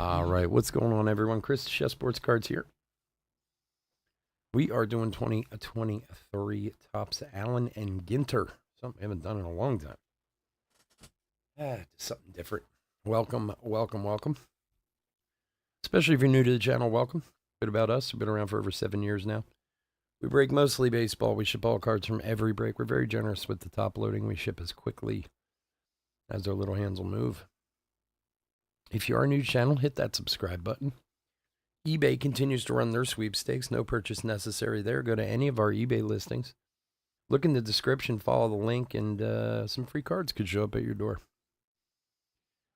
All right, what's going on, everyone? Chris, Chef Sports Cards here. We are doing 2023 Tops Allen and Ginter. Something I haven't done in a long time. Just something different. Welcome, welcome, welcome. Especially if you're new to the channel, welcome. A bit about us. We've been around for over 7 years now. We break mostly baseball. We ship all cards from every break. We're very generous with the top loading. We ship as quickly as our little hands will move. If you are new to the channel, hit that subscribe button. eBay continues to run their sweepstakes. No purchase necessary there. Go to any of our eBay listings. Look in the description, follow the link, and some free cards could show up at your door.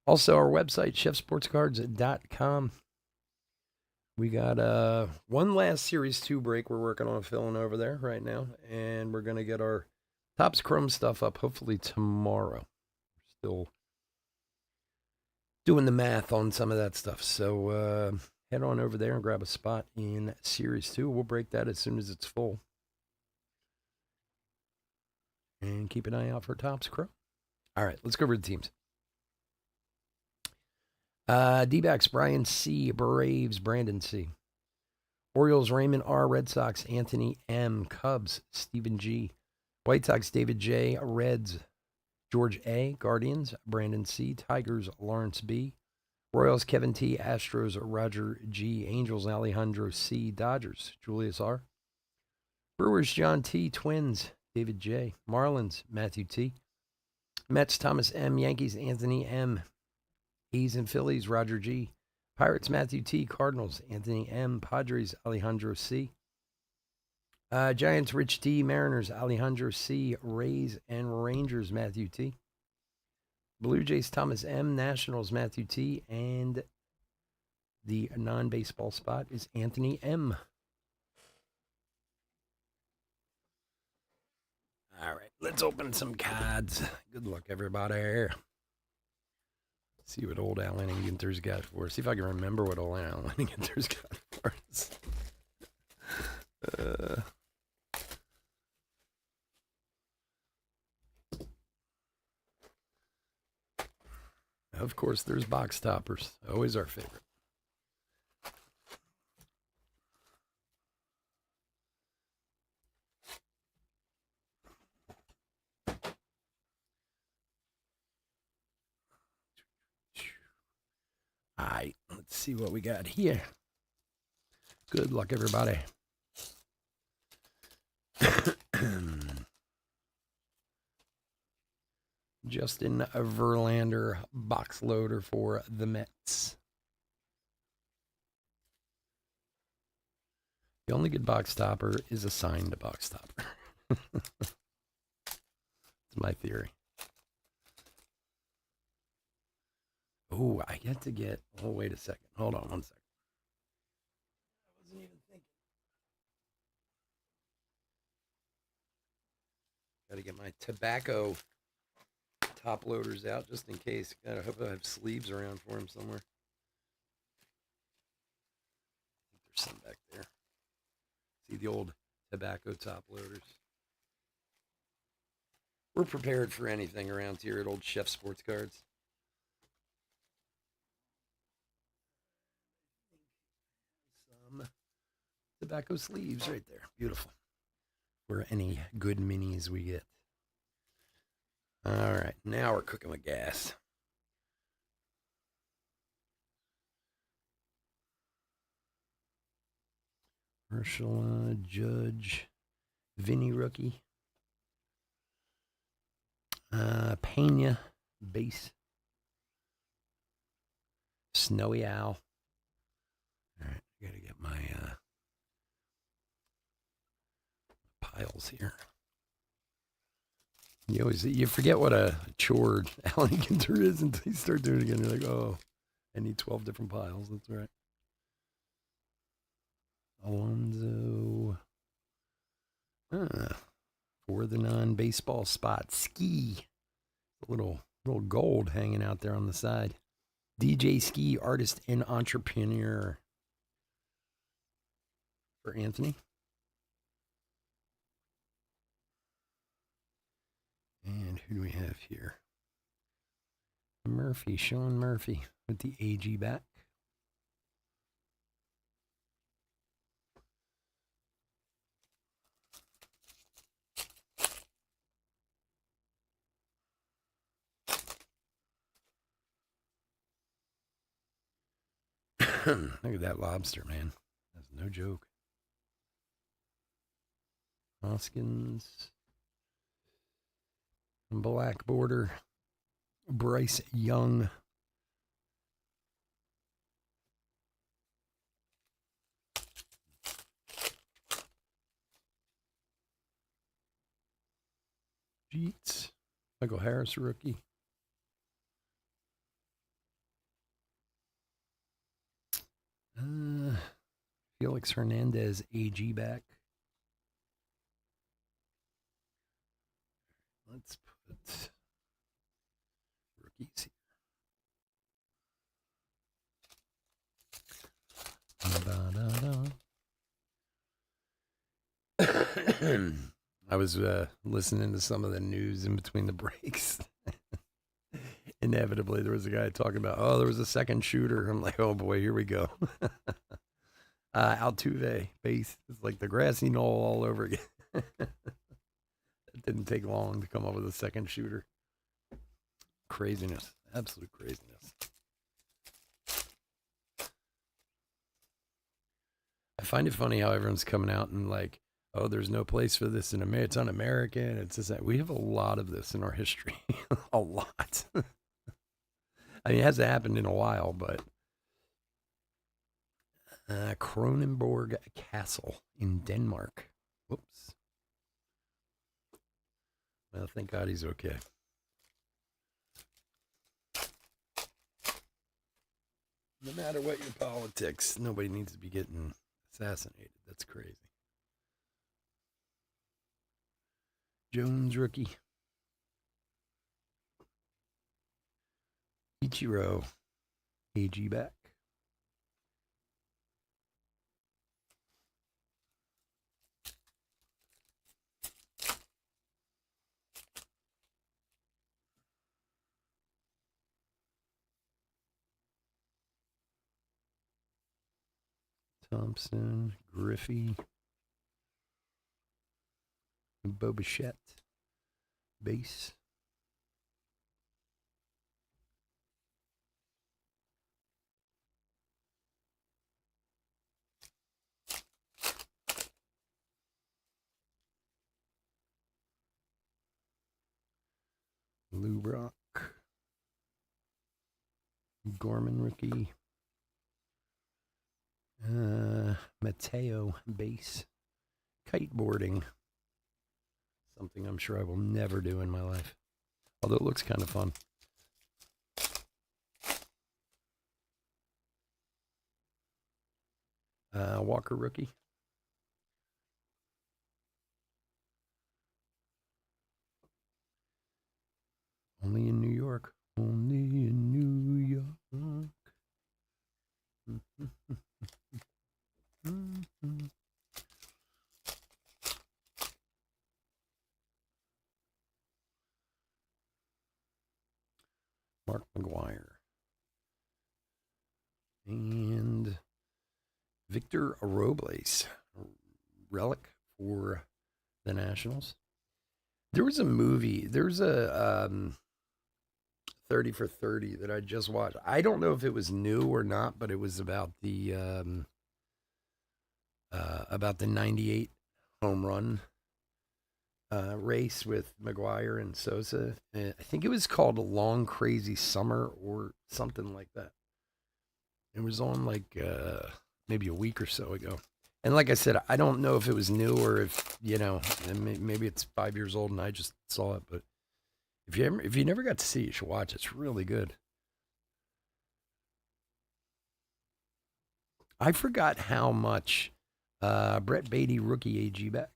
Also, our website, chefsportscards.com. We got one last Series 2 break we're working on filling over there right now, and we're going to get our Topps Chrome stuff up hopefully tomorrow. We're still doing the math on some of that stuff, so head on over there and grab a spot in Series 2. We'll break that as soon as it's full. And keep an eye out for Topps Chrome. All right, let's go over the teams. D-backs, Brian C. Braves, Brandon C. Orioles, Raymond R. Red Sox, Anthony M. Cubs, Stephen G. White Sox, David J. Reds, George A. Guardians, Brandon C. Tigers, Lawrence B. Royals, Kevin T. Astros, Roger G. Angels, Alejandro C. Dodgers, Julius R. Brewers, John T. Twins, David J. Marlins, Matthew T. Mets, Thomas M. Yankees, Anthony M. A's and Phillies, Roger G. Pirates, Matthew T. Cardinals, Anthony M. Padres, Alejandro C. Giants, Rich D. Mariners, Alejandro C. Rays and Rangers, Matthew T. Blue Jays, Thomas M. Nationals, Matthew T. And the non-baseball spot is Anthony M. All right, let's open some cards. Good luck, everybody. See what old Allen and Ginter's got for us. See if I can remember what old Allen and Ginter's got for us. Of course, there's box toppers. Always our favorite. All right, let's see what we got here. Good luck, everybody. Justin Verlander, box loader for the Mets. The only good box topper is a signed box topper. That's my theory. Oh, I get to get. Oh, wait a second. Hold on one second. I wasn't even thinking. Got to get my tobacco top loaders out just in case. I hope I have sleeves around for him somewhere. I think there's some back there. See the old tobacco top loaders. We're prepared for anything around here at Old Chef Sports Cards. Some tobacco sleeves right there. Beautiful. For any good minis we get. All right, now we're cooking with gas. Ursula, Judge, Vinny rookie. Pena, base. Snowy Owl. All right, I gotta get my piles here. You forget what a chore Allen Ginter is until you start doing it again. You're like, oh, I need 12 different piles. That's right. Alonzo. For the non-baseball spot. Ski. A little gold hanging out there on the side. DJ Ski, artist and entrepreneur. For Anthony. And who do we have here? Murphy, Sean Murphy with the AG back. Look at that lobster, man. That's no joke. Hoskins, black border, Bryce Young. Jeets, Michael Harris, rookie. Felix Hernandez, AG back. Let's put rookies here. I was listening to some of the news in between the breaks. Inevitably, there was a guy talking about, oh, there was a second shooter. I'm like, oh boy, here we go. Altuve base. It's like the grassy knoll all over again. It didn't take long to come up with a second shooter. Craziness. Absolute craziness. I find it funny how everyone's coming out and like, oh, there's no place for this in America. It's un-American. It's just that we have a lot of this in our history. A lot. I mean, it hasn't happened in a while, but Kronenborg Castle in Denmark. Whoops. Well, thank God he's okay. No matter what your politics, nobody needs to be getting assassinated. That's crazy. Jones rookie. Ichiro, AG back. Thompson, Griffey, Bobichette, base. Lou Brock, Gorman rookie, Mateo base, kiteboarding, something I'm sure I will never do in my life, although it looks kind of fun. Walker rookie. Only in New York. Only in New York. Mark McGuire. And Victor Robles. Relic for the Nationals. There was a movie. There's a 30 for 30 that I just watched. I don't know if it was new or not, but it was about the 98 home run race with McGuire and Sosa. I think it was called A Long Crazy Summer or something like that. It was on like maybe a week or so ago. And like I said, I don't know if it was new or if, maybe it's 5 years old and I just saw it. But if you never got to see it, you should watch it. It's really good. I forgot how much Brett Beatty, rookie AG back.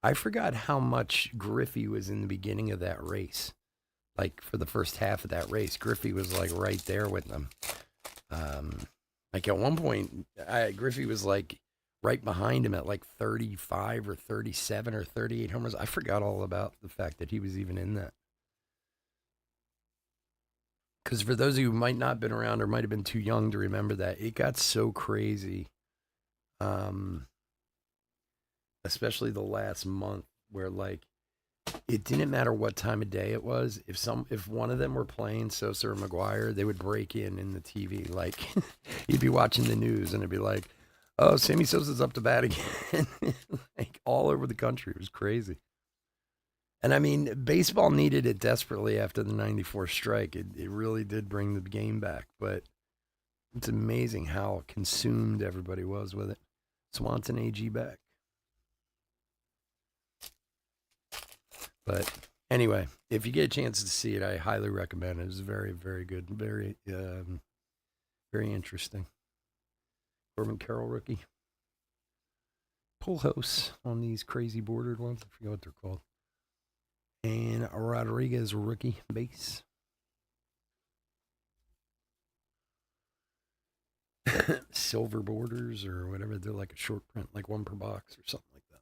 I forgot how much Griffey was in the beginning of that race. Like for the first half of that race, Griffey was like right there with them. Like at one point, Griffey was like right behind him at like 35 or 37 or 38 homers. I forgot all about the fact that he was even in that. Because for those of you who might not have been around or might have been too young to remember that, it got so crazy, especially the last month where like it didn't matter what time of day it was. If one of them were playing Sosa or McGuire, they would break in the TV. Like you'd be watching the news and it'd be like, "Oh, Sammy Sosa's up to bat again," like all over the country. It was crazy. And I mean, baseball needed it desperately after the '94 strike. It really did bring the game back, but it's amazing how consumed everybody was with it. Swanson AG back. But anyway, if you get a chance to see it, I highly recommend it. It was very, very good. Very interesting. Corbin Carroll rookie. Pujols on these crazy bordered ones. I forget what they're called. And Rodriguez rookie base. Silver borders or whatever. They're like a short print, like one per box or something like that.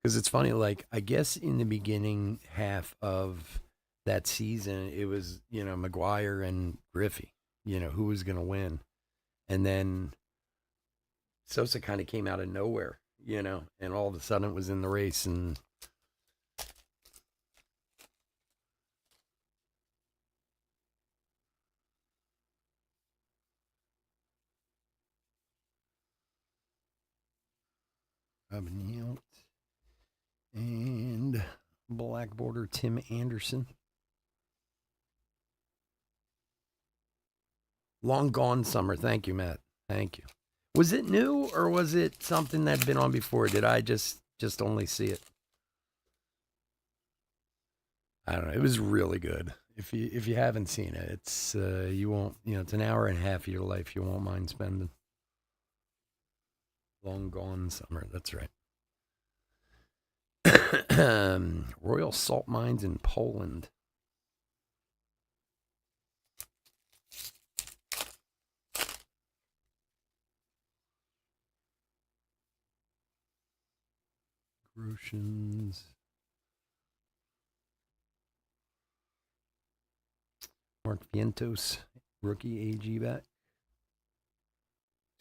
Because it's funny, like, I guess in the beginning half of that season, it was, McGuire and Griffey, who was going to win. And then Sosa kind of came out of nowhere, and all of a sudden it was in the race. And Robin and black border Tim Anderson. Long Gone Summer. Thank you, Matt. Thank you. Was it new or was it something that'd been on before? Did I just only see it? I don't know. It was really good. If you haven't seen it, it's you won't, it's an hour and a half of your life you won't mind spending. Long Gone Summer. That's right. Royal Salt Mines in Poland. Russians. Mark Vientos, rookie AG back.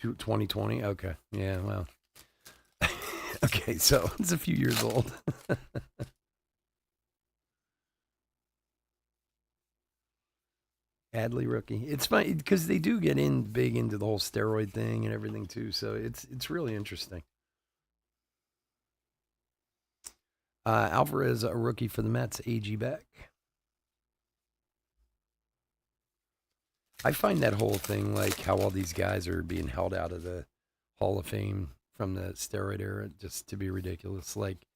2020. Okay. Yeah, well. Okay, so it's a few years old. Adley rookie. It's funny because they do get in big into the whole steroid thing and everything too. So it's really interesting. Alvarez, a rookie for the Mets, AG back. I find that whole thing, like how all these guys are being held out of the Hall of Fame from the steroid era, just to be ridiculous. Like,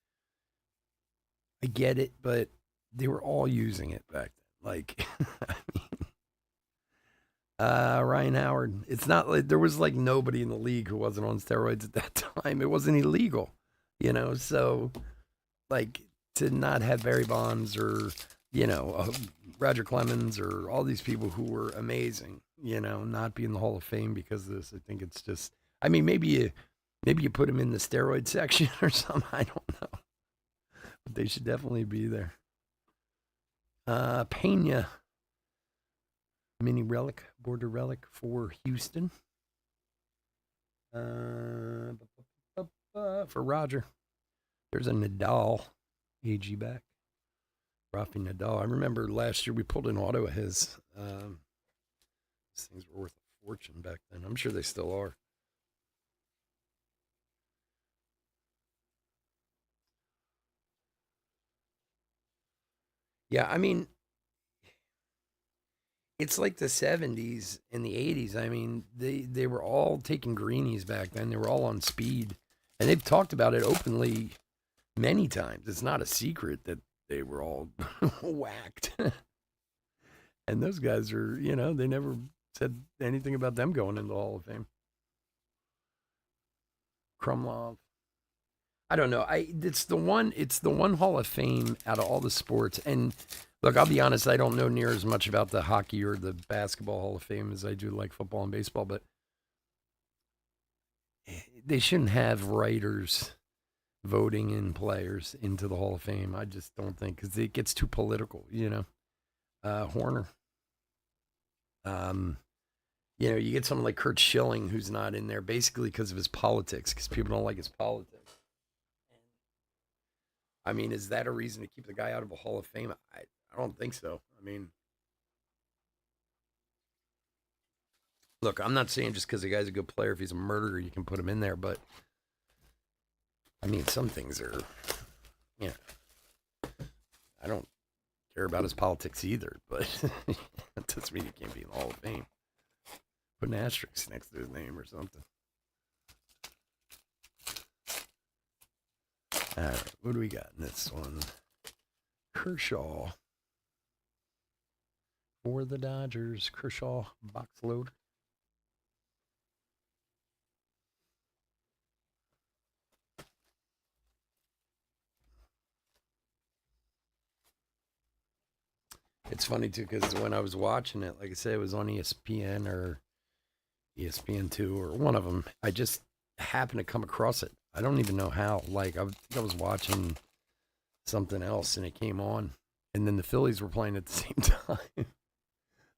I get it, but they were all using it back then. Like, I mean, Ryan Howard. It's not like there was like nobody in the league who wasn't on steroids at that time. It wasn't illegal, So like to not have Barry Bonds or Roger Clemens or all these people who were amazing, not be in the Hall of Fame because of this. I think it's just. I mean, maybe you put them in the steroid section or something. I don't know, but they should definitely be there. Pena, mini relic, border relic for Houston. For Roger, there's a Nadal AG back. Rafi Nadal. I remember last year we pulled an auto of his. These things were worth a fortune back then. I'm sure they still are. Yeah, I mean, it's like the 70s and the 80s. I mean, they were all taking greenies back then. They were all on speed. And they've talked about it openly many times. It's not a secret that they were all whacked. And those guys are, they never said anything about them going into the Hall of Fame. Krumlov. I don't know. It's the one Hall of Fame out of all the sports. And look, I'll be honest, I don't know near as much about the hockey or the basketball Hall of Fame as I do like football and baseball, but they shouldn't have writers voting in players into the Hall of Fame. I just don't think because it gets too political, Horner. You get someone like Kurt Schilling who's not in there basically because of his politics, because people don't like his politics. I mean, is that a reason to keep the guy out of a Hall of Fame? I don't think so. I mean, look, I'm not saying just because the guy's a good player, if he's a murderer, you can put him in there. But I mean, some things are, yeah. I don't care about his politics either, but that doesn't mean he can't be in the Hall of Fame. Put an asterisk next to his name or something. All right, what do we got in this one? Kershaw for the Dodgers. Kershaw box load. It's funny too because when I was watching it, like I said, it was on ESPN or ESPN2 or one of them. I just happened to come across it. I don't even know how. Like I think I was watching something else and it came on, and then the Phillies were playing at the same time.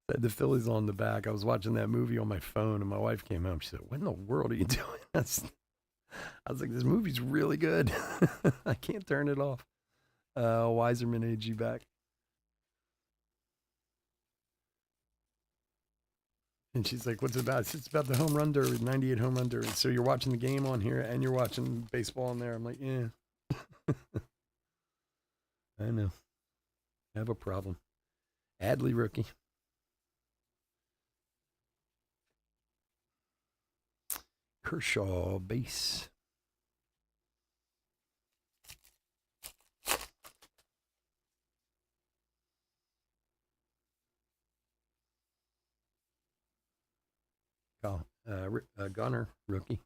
Had the Phillies on the back. I was watching that movie on my phone, and my wife came home. She said, "What in the world are you doing?" I was like, "This movie's really good. I can't turn it off." Wiserman AG back. And she's like, "What's it about?" It's about the home run derby, 98 home run derby. So you're watching the game on here and you're watching baseball on there. I'm like, yeah. I know. I have a problem. Adley rookie. Kershaw base. Gunner rookie.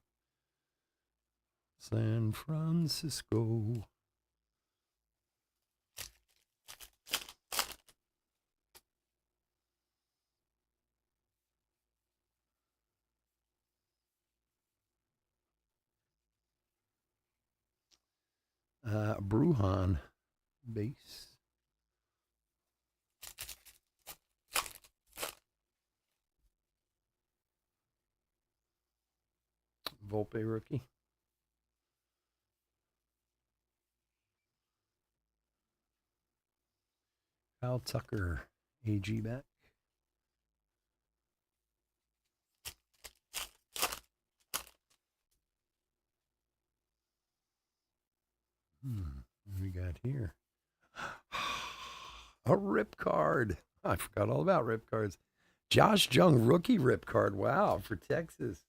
San Francisco. Bruhan base. Volpe rookie. Kyle Tucker, AG back. What do we got here? A rip card. I forgot all about rip cards. Josh Jung, rookie rip card. Wow, for Texas.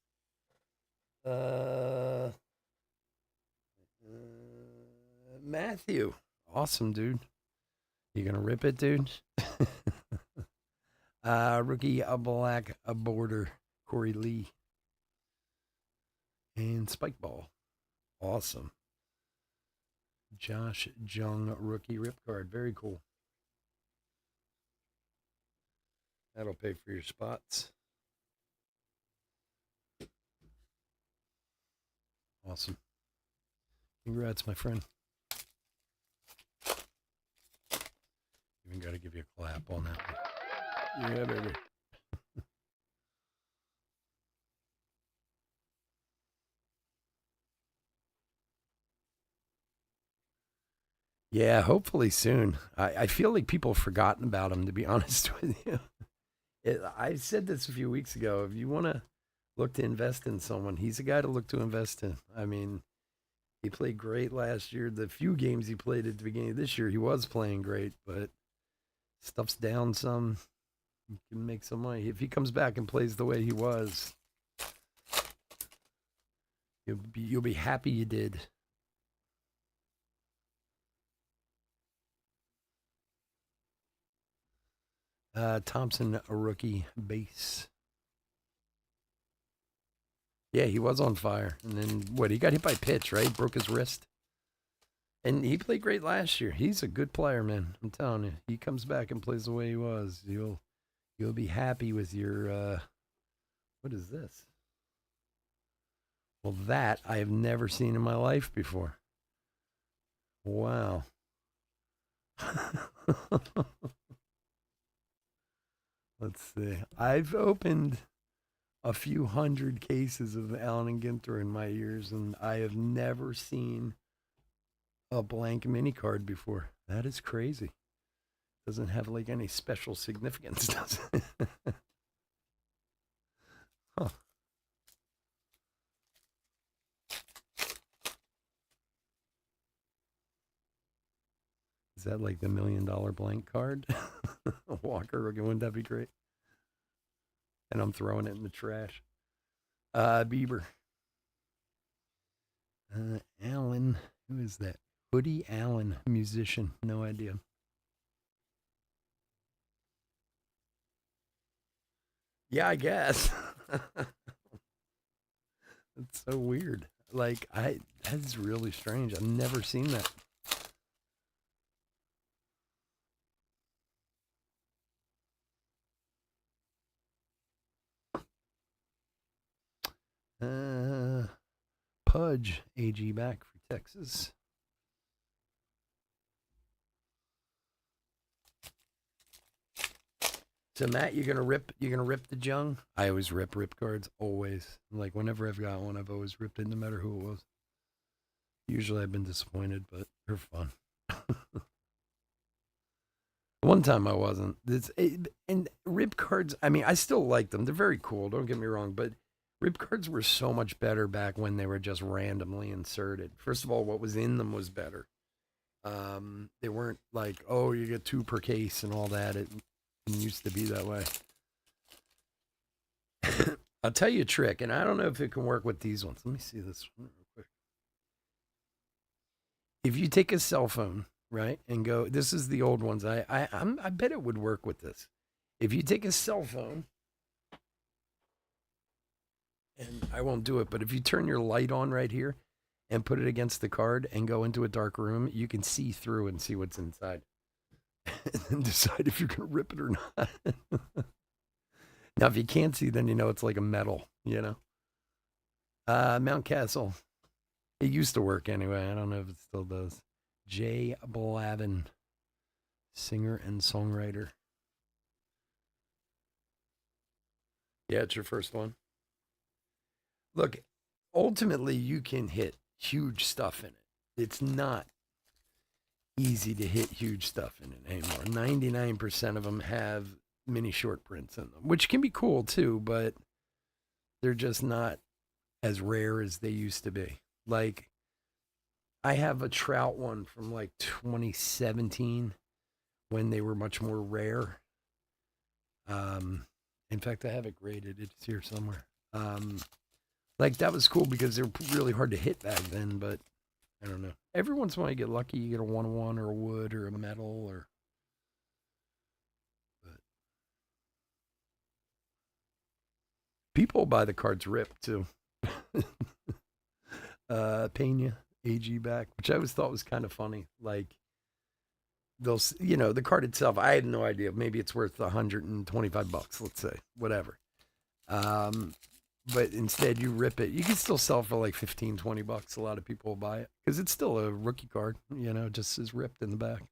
Matthew. Awesome, dude. You gonna rip it, dude? Rookie, a black, a border, Corey Lee. And Spike Ball. Awesome. Josh Jung, rookie rip card. Very cool. That'll pay for your spots. Awesome. Congrats, my friend. Even got to give you a clap on that one. Yeah, baby. Yeah, hopefully soon. I feel like people have forgotten about him, to be honest with you. I said this a few weeks ago. If you want to look to invest in someone, he's a guy to look to invest in. I mean, he played great last year. The few games he played at the beginning of this year, he was playing great, but stuff's down some. He can make some money. If he comes back and plays the way he was, you'll be happy you did. Thompson, a rookie base. Yeah, he was on fire. And then what? He got hit by pitch, right? Broke his wrist. And he played great last year. He's a good player, man. I'm telling you. He comes back and plays the way he was. You'll be happy with your what is this? Well, that I have never seen in my life before. Wow. Let's see. I've opened a few hundred cases of Allen and Ginter in my ears, and I have never seen a blank mini card before. That is crazy. Doesn't have like any special significance, does it? Huh. Is that like the $1 million blank card? Walker, wouldn't that be great? And I'm throwing it in the trash. Bieber. Allen. Who is that? Hoodie Allen, musician. No idea. Yeah, I guess. It's so weird. Like, that's really strange. I've never seen that. Pudge, AG back for Texas. So Matt, you're gonna rip the jung? I always rip cards, always. Like whenever I've got one, I've always ripped it, no matter who it was. Usually I've been disappointed, but they're fun. One time I wasn't. And rip cards, I mean, I still like them. They're very cool, don't get me wrong, but rip cards were so much better back when they were just randomly inserted. First of all, what was in them was better. They weren't like, oh, you get 2 per case and all that. It used to be that way. I'll tell you a trick, and I don't know if it can work with these ones. Let me see this one real quick. If you take a cell phone, right, and go, this is the old ones. I bet it would work with this. If you take a cell phone, and I won't do it, but if you turn your light on right here and put it against the card and go into a dark room, you can see through and see what's inside. And then decide if you're going to rip it or not. Now, if you can't see, then you know it's like a metal, you know? Mount Castle. It used to work anyway. I don't know if it still does. Jay Blavin, singer and songwriter. Yeah, it's your first one. Look, ultimately, you can hit huge stuff in it. It's not easy to hit huge stuff in it anymore. 99% of them have mini short prints in them, which can be cool too, but they're just not as rare as they used to be. Like, I have a trout one from like 2017 when they were much more rare. In fact, I have it graded. It's here somewhere. Like, that was cool because they were really hard to hit back then, but I don't know. Every once in a while, you get lucky. You get a 1-1 or a wood or a metal or. But people buy the cards ripped too. Pena, AG back, which I always thought was kind of funny. Like, they'll, the card itself, I had no idea. Maybe it's worth $125, let's say, whatever. But instead, you rip it. You can still sell for like $15-20. A lot of people will buy it because it's still a rookie card. Just is ripped in the back.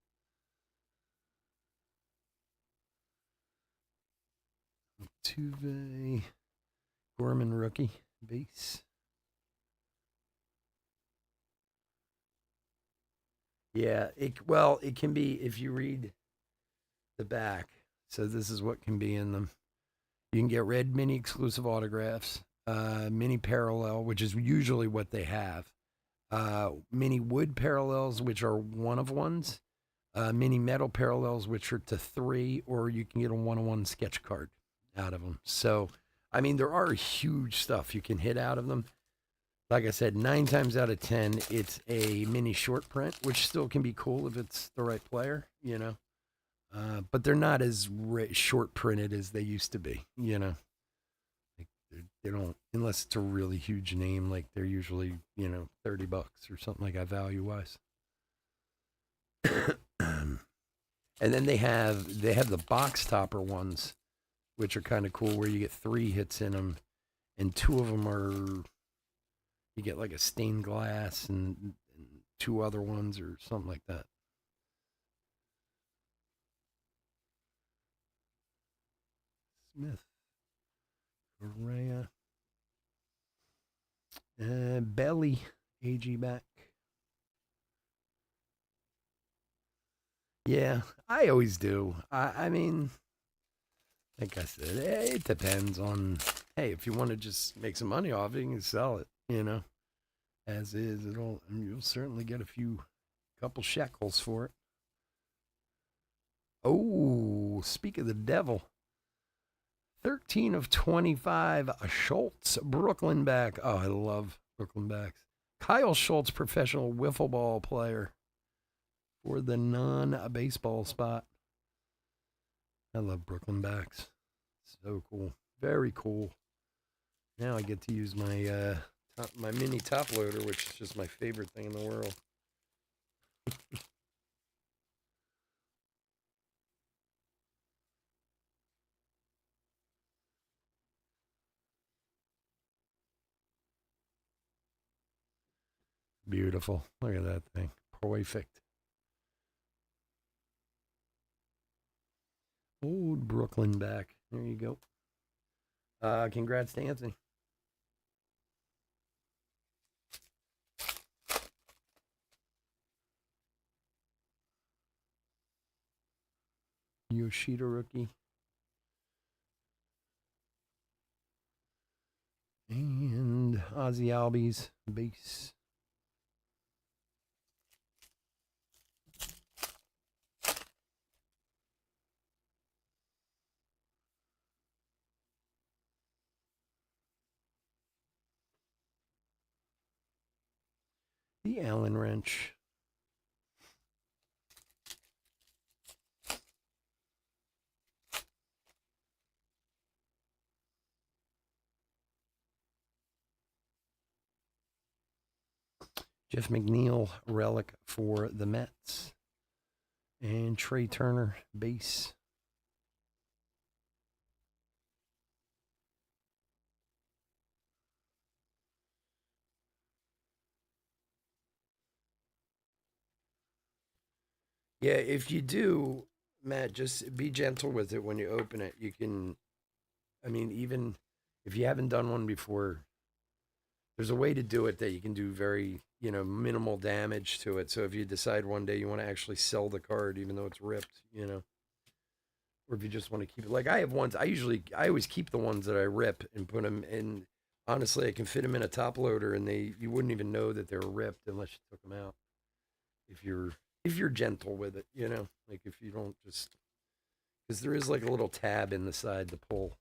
Tuve, Gorman rookie base. Yeah, it can be if you read the back. So this is what can be in them. You can get red mini exclusive autographs, mini parallel, which is usually what they have, mini wood parallels, which are 1-of-1s, mini metal parallels, which are to 3, or you can get a 1-of-1 sketch card out of them. So, I mean, there are huge stuff you can hit out of them. Like I said, 9 times out of 10, it's a mini short print, which still can be cool if it's the right player, but they're not as short printed as they used to be, Like they don't, unless it's a really huge name, like they're usually, $30 or something like that value wise. And then they have the box topper ones, which are kind of cool, where you get 3 hits in them, and 2 of them are. You get like a stained glass and 2 other ones or something like that. Smith, Correa, Belly, AG back. Yeah, I always do. I mean, like I said, it depends on, hey, if you want to just make some money off it, you can sell it, as is. You'll certainly get a couple shekels for it. Oh, speak of the devil. 13 of 25, Schultz, Brooklyn back. Oh, I love Brooklyn backs. Kyle Schultz, professional wiffle ball player for the non-baseball spot. I love Brooklyn backs. So cool. Very cool. Now I get to use my my mini top loader, which is just my favorite thing in the world. Beautiful. Look at that thing. Perfect. Old Brooklyn back. There you go. Congrats to Anthony. Yoshida rookie. And Ozzy Albies base. The Allen wrench. Jeff McNeil relic for the Mets. And Trey Turner base. Yeah, if you do, Matt, just be gentle with it when you open it. You can, I mean, even if you haven't done one before, there's a way to do it that you can do very, minimal damage to it. So if you decide one day you want to actually sell the card, even though it's ripped, or if you just want to keep it, like I have ones, I always keep the ones that I rip and put them in. Honestly, I can fit them in a top loader, and you wouldn't even know that they were ripped unless you took them out. If you're gentle with it, like if you don't just, because there is like a little tab in the side to pull.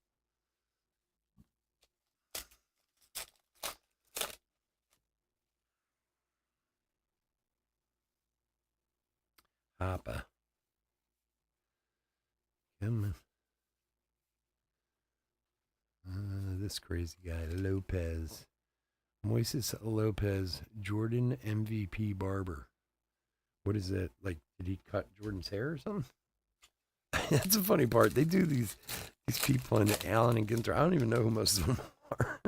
Hoppa. Come on. This crazy guy, Lopez. Moises Lopez, Jordan MVP barber. What is that? Like, did he cut Jordan's hair or something? That's the funny part. They do these people in Allen and Ginter. I don't even know who most of them are.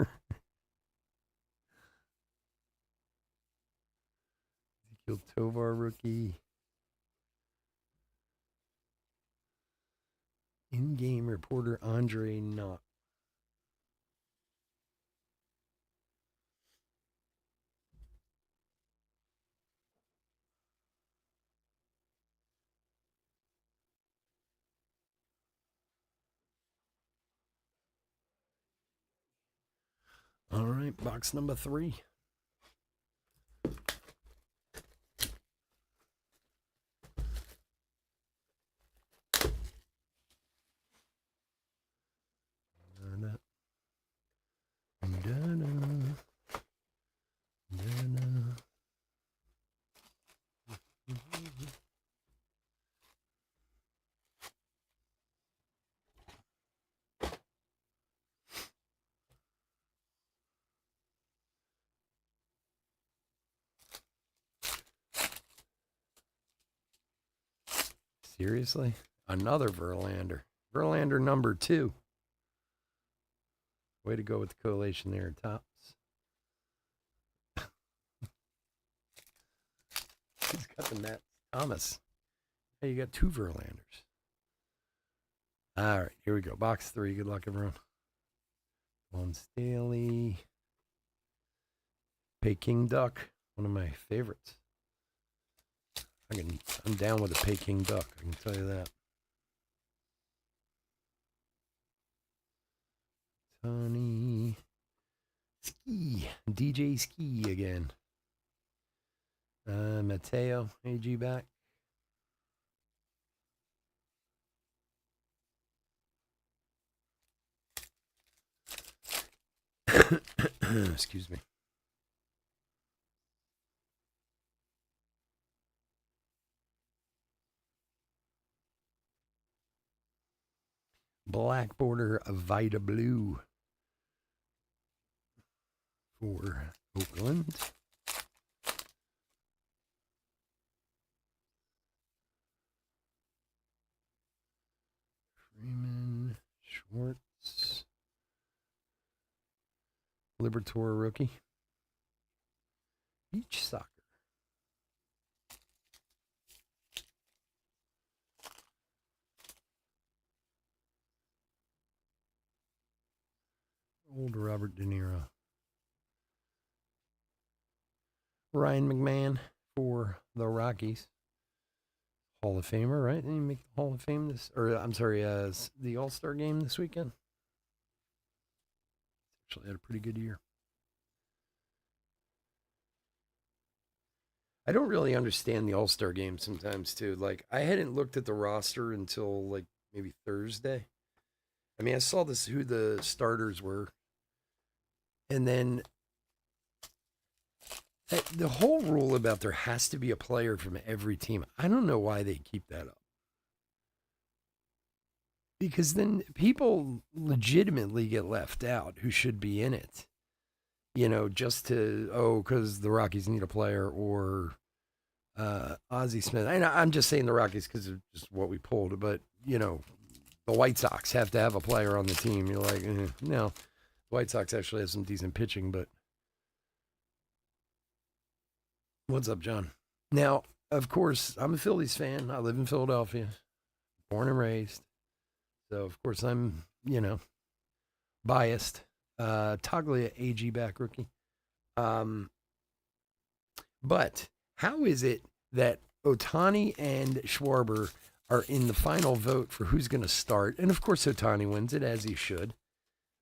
Ezekiel Tovar rookie. In-game reporter Andre Knott. All right, box number 3. Seriously? Another Verlander. Verlander number 2. Way to go with the collation there, Tops. He's got the Matt Thomas. Hey, you got 2 Verlanders. All right, here we go. Box 3. Good luck, everyone. Vaughn Staley. Peking duck, one of my favorites. I'm down with a Peking duck, I can tell you that. Tony Ski, DJ Ski again. Mateo, AG back. Excuse me. Black border of Vita Blue for Oakland. Freeman, Schwartz, Libertor rookie. Beach soccer. Old Robert De Niro. Ryan McMahon for the Rockies. Hall of Famer, right? Didn't he make the Hall of Fame this, or I'm sorry, the All-Star game this weekend? Actually had a pretty good year. I don't really understand the All-Star game sometimes too. Like I hadn't looked at the roster until like maybe Thursday. I mean, I saw who the starters were. And then the whole rule about there has to be a player from every team. I don't know why they keep that up. Because then people legitimately get left out who should be in it. You know, just because the Rockies need a player or Ozzie Smith. I'm just saying the Rockies because of just what we pulled. But, you know, the White Sox have to have a player on the team. You're like, no. The White Sox actually have some decent pitching, but what's up, John? Now, of course, I'm a Phillies fan. I live in Philadelphia, born and raised. So, of course, I'm, biased. Toglia AG back rookie. But how is it that Ohtani and Schwarber are in the final vote for who's going to start? And, of course, Ohtani wins it, as he should.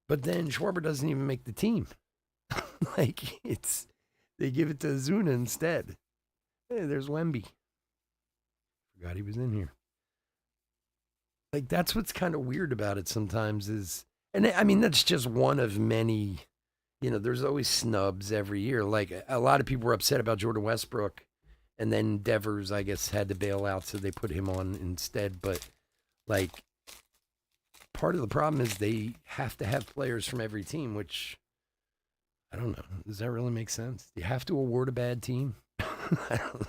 But then Schwarber doesn't even make the team. They give it to Zuna instead. Hey, there's Wemby. Forgot he was in here. Like, that's what's kind of weird about it sometimes is, and I mean, that's just one of many, there's always snubs every year. Like, a lot of people were upset about Jordan Westbrook, and then Devers, I guess, had to bail out, so they put him on instead. But, like, part of the problem is they have to have players from every team, which, I don't know. Does that really make sense? Do you have to award a bad team? I don't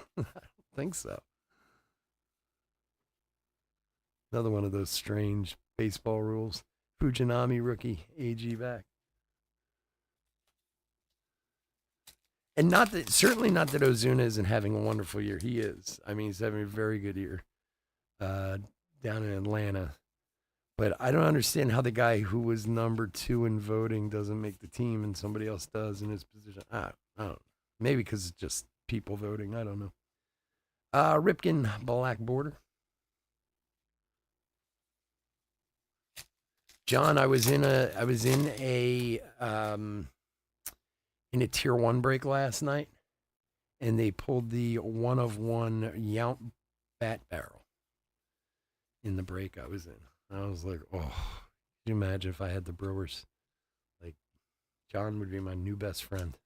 think so. Another one of those strange baseball rules. Fujinami rookie, AG back. And certainly not that Ozuna isn't having a wonderful year. He is. I mean, he's having a very good year down in Atlanta. But I don't understand how the guy who was number 2 in voting doesn't make the team and somebody else does in his position. I don't know. Maybe because it's just people voting. I don't know. Ripken, black border. John, I was in a tier 1 break last night, and they pulled the 1 of 1 Yount bat barrel in the break I was in. I was like, oh, can you imagine if I had the Brewers? Like, John would be my new best friend.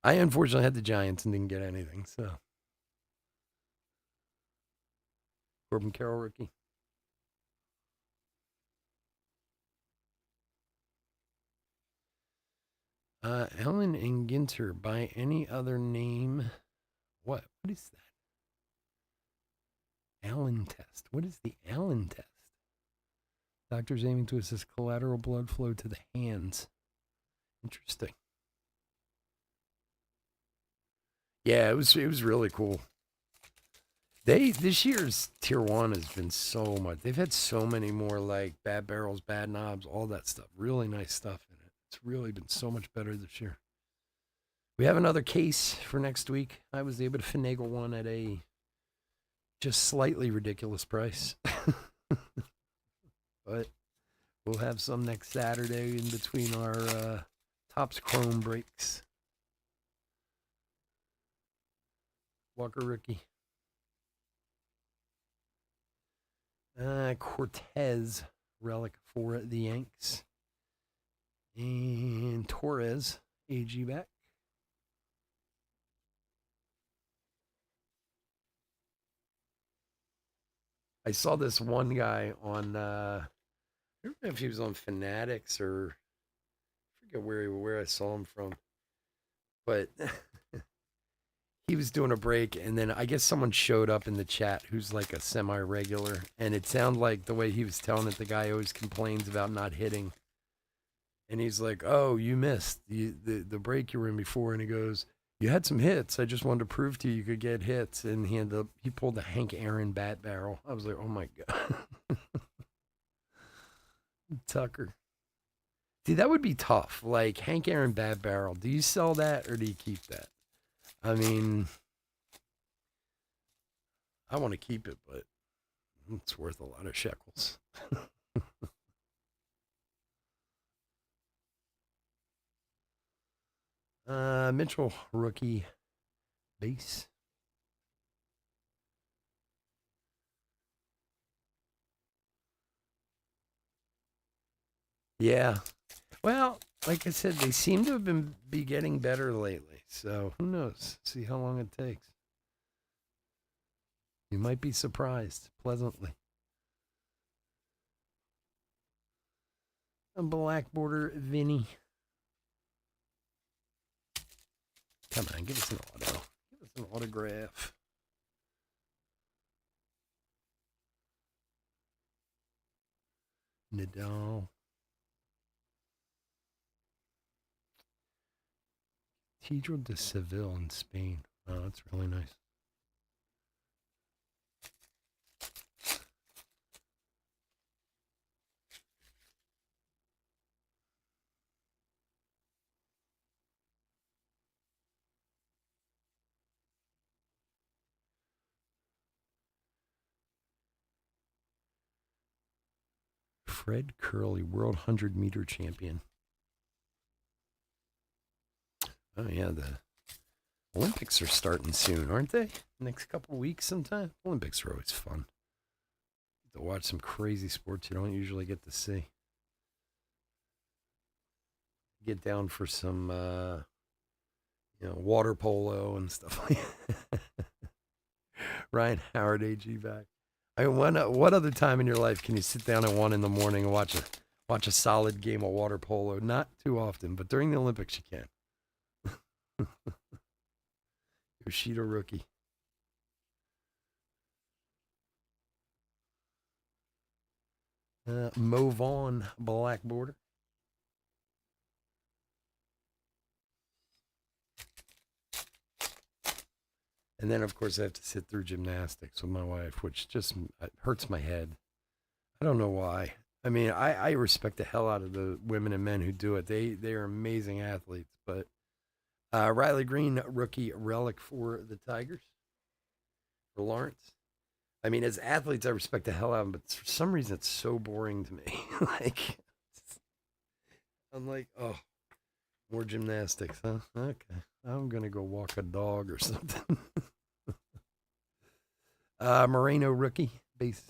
I unfortunately had the Giants and didn't get anything, so. Corbin Carroll rookie. Allen and Ginter by any other name. What is that? Allen test. What is the Allen test? Doctors aiming to assist collateral blood flow to the hands. Interesting. Yeah, it was really cool. This year's tier one has been so much. They've had so many more like bad barrels, bad knobs, all that stuff. Really nice stuff in it. It's really been so much better this year. We have another case for next week. I was able to finagle one at a just slightly ridiculous price. But we'll have some next Saturday in between our Topps Chrome breaks. Walker rookie. Cortez relic for the Yanks. And Torres, AG back. I saw this one guy on, I don't know if he was on Fanatics or I forget where I saw him from, but he was doing a break, and then I guess someone showed up in the chat who's like a semi-regular, and it sounded like the way he was telling it, the guy always complains about not hitting, and he's like, "Oh, you missed the break you were in before," and he goes, "You had some hits. I just wanted to prove to you could get hits," and he pulled the Hank Aaron bat barrel. I was like, "Oh my god." Tucker. See, that would be tough. Like Hank Aaron bat barrel. Do you sell that or do you keep that? I mean, I want to keep it, but it's worth a lot of shekels. Mitchell rookie base. Yeah. Well, like I said, they seem to have be getting better lately. So who knows? See how long it takes. You might be surprised pleasantly. A black border Vinny. Come on, give us an auto. Give us an autograph. Nadal. Cathedral de Seville in Spain. Oh, that's really nice. Fred Curley, World 100-meter champion. Oh, yeah, the Olympics are starting soon, aren't they? Next couple weeks sometime. Olympics are always fun. To watch some crazy sports you don't usually get to see. Get down for some, water polo and stuff like that. Ryan Howard, AG back. I mean, what other time in your life can you sit down at 1 a.m. and watch a solid game of water polo? Not too often, but during the Olympics you can. Yoshida rookie. Mo Vaughn, black border. And then, of course, I have to sit through gymnastics with my wife, which just hurts my head. I don't know why. I mean, I respect the hell out of the women and men who do it. They are amazing athletes. But Riley Green, rookie relic for the Tigers. For Lawrence. I mean, as athletes, I respect the hell out of them, but for some reason, it's so boring to me. Like, I'm like, oh, more gymnastics, huh? Okay. I'm going to go walk a dog or something. Moreno rookie base.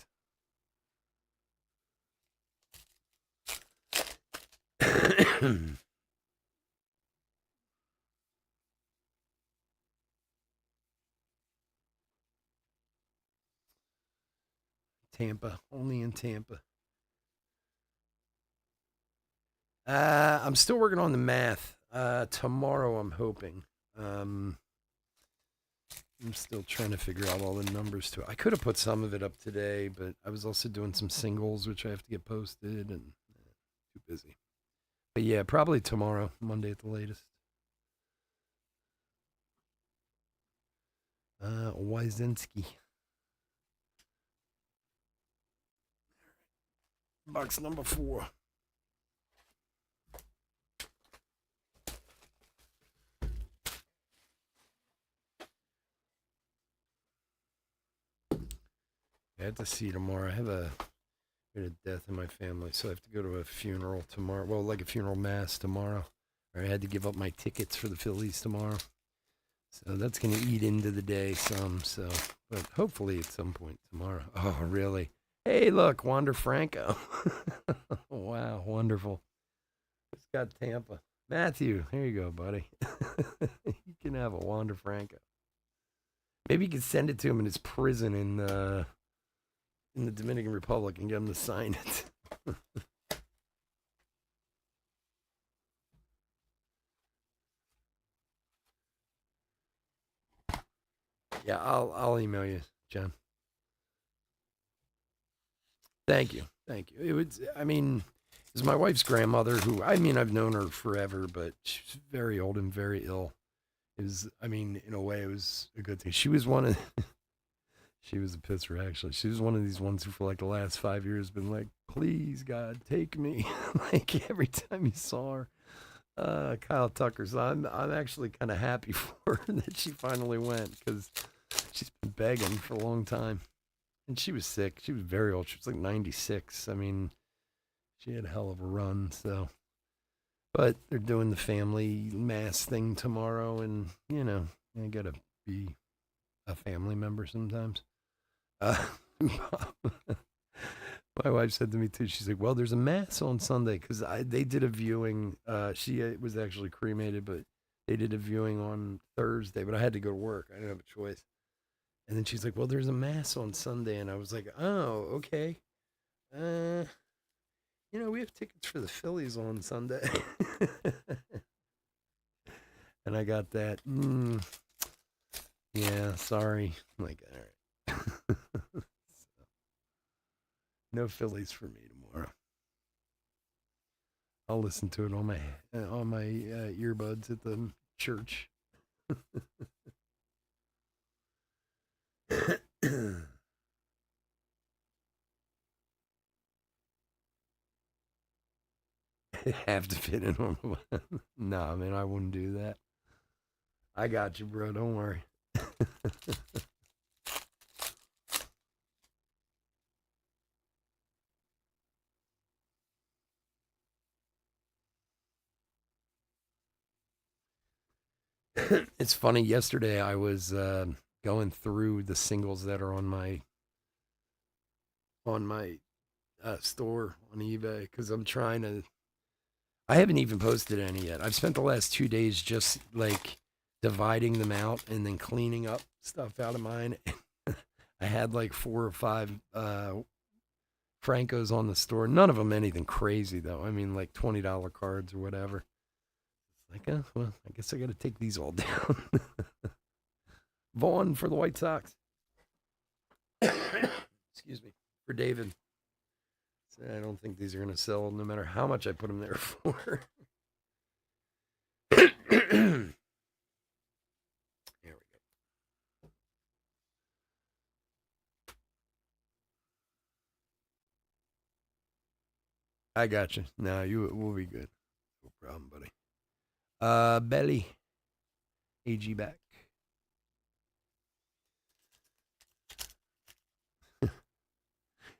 Tampa, only in Tampa. I'm still working on the math. Tomorrow, I'm hoping. I'm still trying to figure out all the numbers to it. I could have put some of it up today, but I was also doing some singles, which I have to get posted, and too busy. But yeah, probably tomorrow, Monday at the latest. Wyzinski. Box number 4. I have to see tomorrow. I have a death in my family, so I have to go to a funeral tomorrow. Well, like a funeral mass tomorrow. I had to give up my tickets for the Phillies tomorrow. So that's going to eat into the day some. So, but hopefully at some point tomorrow. Oh, really? Hey, look, Wander Franco. Wow, wonderful. It's got Tampa. Matthew, here you go, buddy. You can have a Wander Franco. Maybe you can send it to him in his prison in the Dominican Republic and get him to sign it. Yeah, I'll email you, Jen. Thank you. It was, I mean, it was my wife's grandmother who, I mean, I've known her forever, but she's very old and very ill. It was, I mean, in a way, it was a good thing. She was one of, she was a pisser, actually. She was one of these ones who, for like the last 5 years, been like, please, God, take me. Like every time you saw her, Kyle Tucker. So I'm actually kind of happy for her that she finally went because she's been begging for a long time. And she was sick. She was very old. She was like 96. I mean, she had a hell of a run. So, but they're doing the family mass thing tomorrow, and you gotta be a family member sometimes. Uh, my wife said to me too. She's like, "Well, there's a mass on Sunday because they did a viewing. She was actually cremated, but they did a viewing on Thursday. But I had to go to work. I didn't have a choice." And then she's like, "Well, there's a mass on Sunday," and I was like, "Oh, okay. Uh, we have tickets for the Phillies on Sunday." And I got that. Yeah, sorry. I'm like, all right. So, no Phillies for me tomorrow. I'll listen to it on my earbuds at the church. Have to fit in on the No, man, I wouldn't do that. I got you, bro. Don't worry. It's funny. Yesterday, I was going through the singles that are on my store on eBay because I'm trying to. I haven't even posted any yet. I've spent the last 2 days just like dividing them out and then cleaning up stuff out of mine. I had like 4 or 5 Francos on the store. None of them anything crazy though. I mean, like $20 cards or whatever. Like, well, I guess I got to take these all down. Vaughn for the White Sox. Excuse me. For David. I don't think these are going to sell no matter how much I put them there for. Here we go. I got you. No, you will be good. No problem, buddy. Belly. AG back.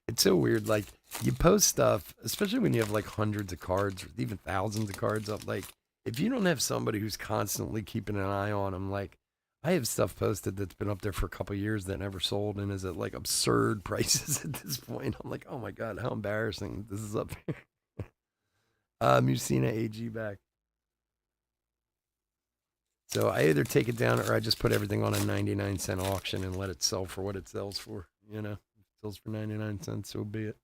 It's so weird. Like, you post stuff, especially when you have like hundreds of cards or even thousands of cards up. Like, if you don't have somebody who's constantly keeping an eye on them, like, I have stuff posted that's been up there for a couple of years that never sold and is at like absurd prices at this point. I'm like, oh my God, how embarrassing this is up here. Musina AG back. So I either take it down or I just put everything on a 99-cent auction and let it sell for what it sells for. If it sells for 99 cents, so be it.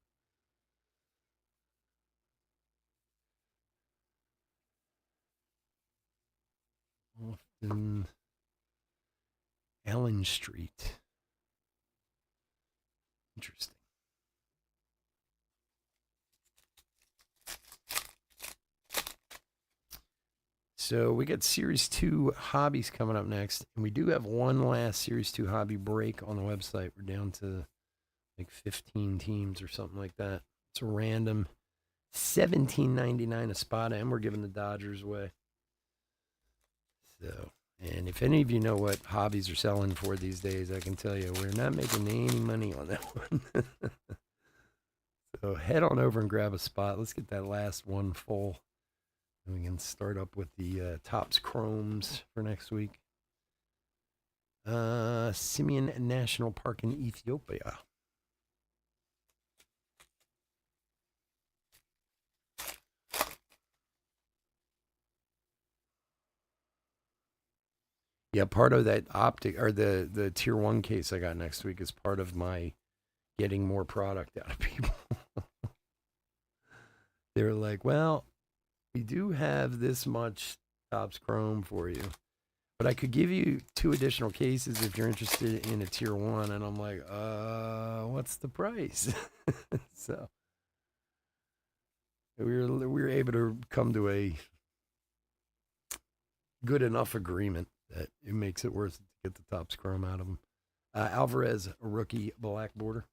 Often Ellen Street. Interesting. So we got Series 2 hobbies coming up next. And we do have one last Series 2 hobby break on the website. We're down to like 15 teams or something like that. It's a random $17.99 a spot, and we're giving the Dodgers away. So, and if any of you know what hobbies are selling for these days, I can tell you we're not making any money on that one. So head on over and grab a spot. Let's get that last one full. And we can start up with the Topps Chromes for next week. Simeon National Park in Ethiopia. Yeah, part of that optic or the tier 1 case I got next week is part of my getting more product out of people. They were like, well, we do have this much Topps Chrome for you, but I could give you 2 additional cases if you're interested in a tier 1. And I'm like, what's the price? So we were able to come to a good enough agreement that it makes it worth it to get the Topps Chrome out of them. Alvarez, a rookie black border.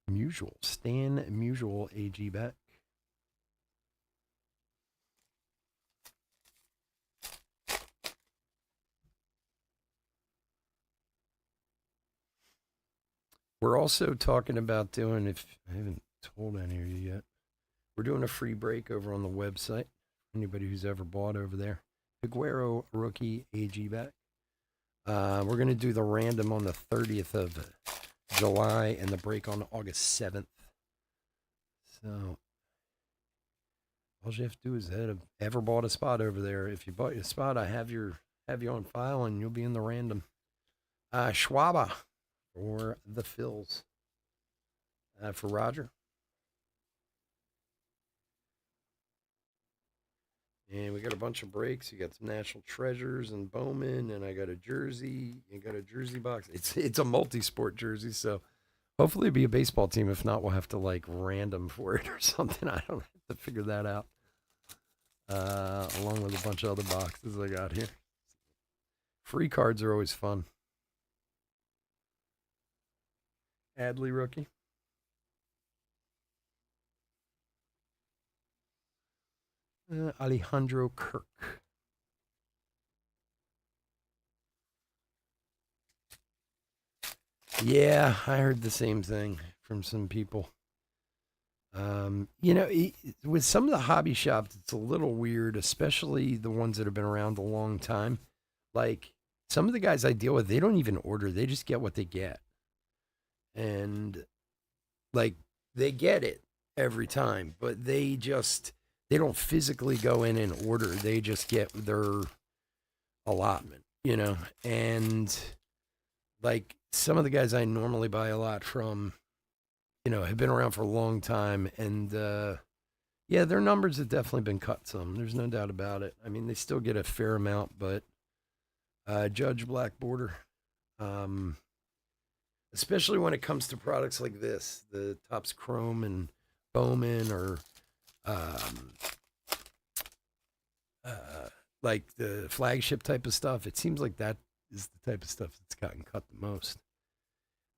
Musial. Stan Musial AG back. We're also talking about doing, if I haven't told any of you yet, we're doing a free break over on the website. Anybody who's ever bought over there. Figueroa rookie AG back. We're going to do the random on the 30th of July and the break on August 7th. So all you have to do is ever bought a spot over there. If you bought your spot, I have you on file and you'll be in the random. Schwaba for the Phils. For Roger. And we got a bunch of breaks. You got some National Treasures and Bowman, and I got a jersey. You got a jersey box. It's a multi-sport jersey, so hopefully it'll be a baseball team. If not, we'll have to like random for it or something. I don't have to figure that out. Along with a bunch of other boxes I got here. Free cards are always fun. Adley rookie. Alejandro Kirk. Yeah, I heard the same thing from some people. With some of the hobby shops, it's a little weird, especially the ones that have been around a long time. Like some of the guys I deal with, they don't even order; they just get what they get, and like they get it every time, but they don't physically go in and order. They just get their allotment, and like some of the guys I normally buy a lot from, have been around for a long time, and yeah, their numbers have definitely been cut some. There's no doubt about it. I mean, they still get a fair amount, but Judge Black Border, especially when it comes to products like this, the Topps Chrome and Bowman, or like the flagship type of stuff. It seems like that is the type of stuff that's gotten cut the most.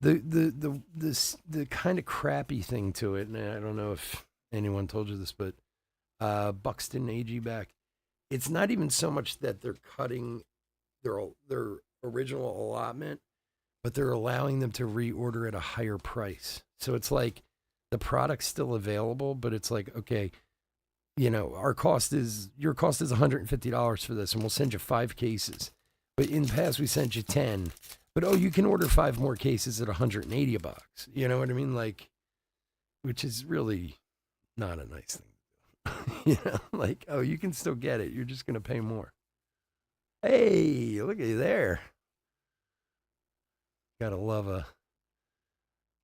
The kind of crappy thing to it, and I don't know if anyone told you this, but Buxton AG back. It's not even so much that they're cutting their original allotment, but they're allowing them to reorder at a higher price. So it's like the product's still available, but it's like, okay, your cost is $150 for this, and we'll send you 5 cases. But in the past, we sent you 10. But you can order 5 more cases at $180 bucks. You know what I mean? Like, which is really not a nice thing. Like, you can still get it. You're just gonna pay more. Hey, look at you there. Gotta love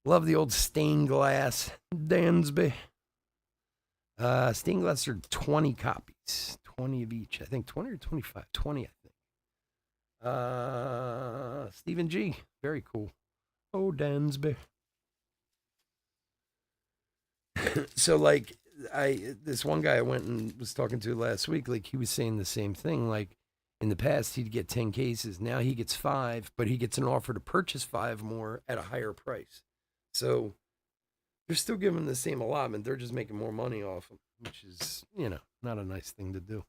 the old stained glass Dansby. Stained glass are 20 copies, 20 of each. I think 20 or 25. 20, I think. Stephen G. Very cool. Oh, Dansby. So like this one guy I went and was talking to last week, like he was saying the same thing. Like in the past he'd get 10 cases. Now he gets 5, but he gets an offer to purchase 5 more at a higher price. So they're still giving the same allotment. They're just making more money off them, which is, not a nice thing to do.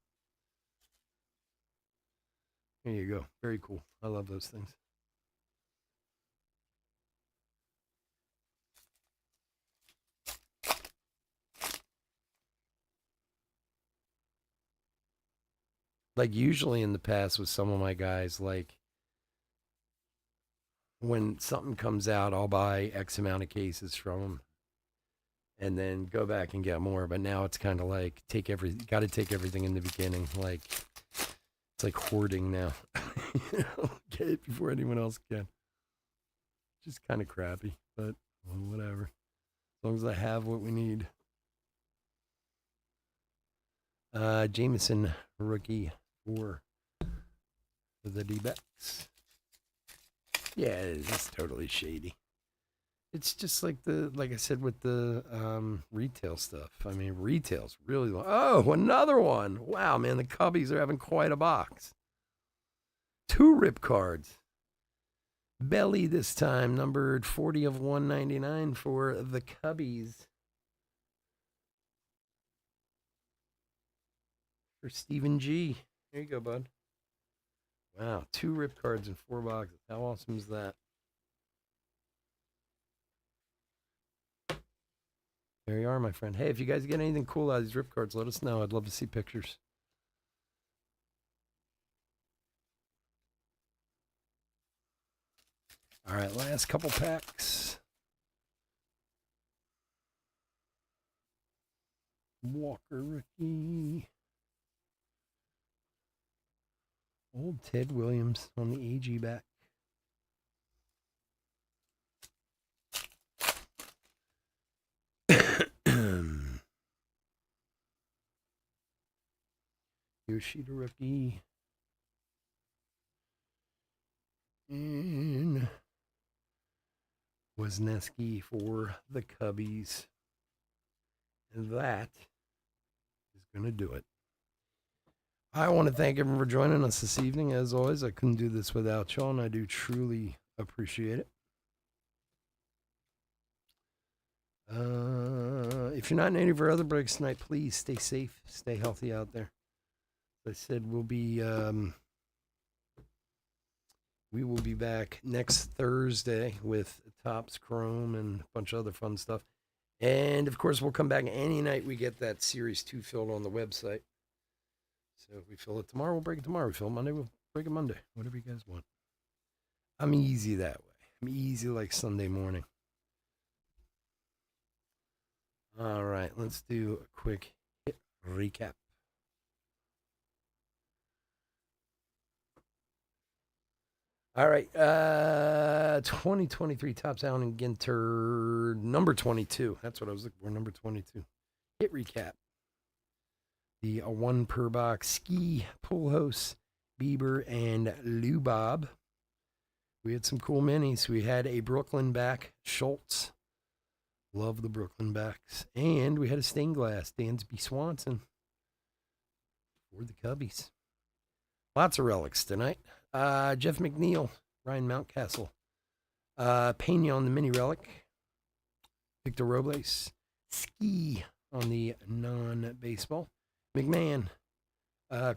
There you go. Very cool. I love those things. Like usually in the past with some of my guys, like when something comes out, I'll buy X amount of cases from them and then go back and get more. But now it's kind of like got to take everything in the beginning. Like it's like hoarding now. Get it before anyone else can. Just kind of crappy, but whatever. As long as I have what we need. Jameson rookie for the D-backs. Yeah, it's totally shady. It's just like I said with the retail stuff. I mean, retail's really long. Oh, another one. Wow, man, the Cubbies are having quite a box. 2 rip cards. Belly this time, numbered 40 of 199 for the Cubbies. For Stephen G. There you go, bud. Wow, 2 rip cards in 4 boxes. How awesome is that? There you are, my friend. Hey, if you guys get anything cool out of these rip cards, let us know. I'd love to see pictures. All right, last couple packs. Walker rookie. Old Ted Williams on the AG back. Yoshida rookie. And Wisniewski for the Cubbies. And that is going to do it. I want to thank everyone for joining us this evening. As always, I couldn't do this without y'all, and I do truly appreciate it. If you're not in any of our other breaks tonight, please stay safe, stay healthy out there. As I said, we will be back next Thursday with Topps Chrome and a bunch of other fun stuff. And of course, we'll come back any night we get that Series 2 filled on the website. So if we fill it tomorrow, we'll break it tomorrow. We fill it Monday, we'll break it Monday. Whatever you guys want. I'm easy that way. I'm easy like Sunday morning. All right, let's do a quick hit recap. All right, 2023 Topps Allen and Ginter, number 22. That's what I was looking for, number 22. Hit recap. The 1 per box Ski, Pujols, Bieber, and Lubob. We had some cool minis. We had a Brooklyn back, Schultz. Love the Brooklyn backs. And we had a stained glass, Dansby Swanson for the Cubbies. Lots of relics tonight. Jeff McNeil, Ryan Mountcastle, Pena on the mini relic, Victor Robles, Ski on the non-baseball, McMahon,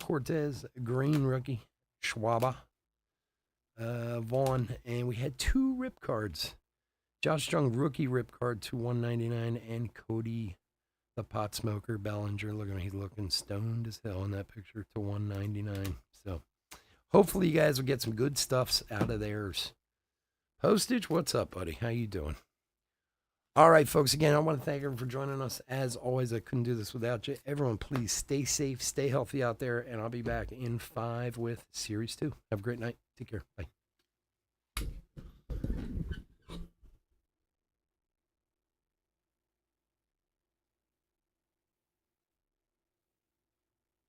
Cortez, Green rookie, Schwaba, Vaughn, and we had 2 rip cards. Josh Jung rookie rip card to 199, and Cody the pot smoker Bellinger. Look at him, he's looking stoned as hell in that picture to 199. So hopefully you guys will get some good stuffs out of theirs. Postage, what's up, buddy? How you doing? All right, folks, again, I want to thank everyone for joining us. As always, I couldn't do this without you. Everyone, please stay safe, stay healthy out there, and I'll be back in 5 with Series 2. Have a great night. Take care. Bye.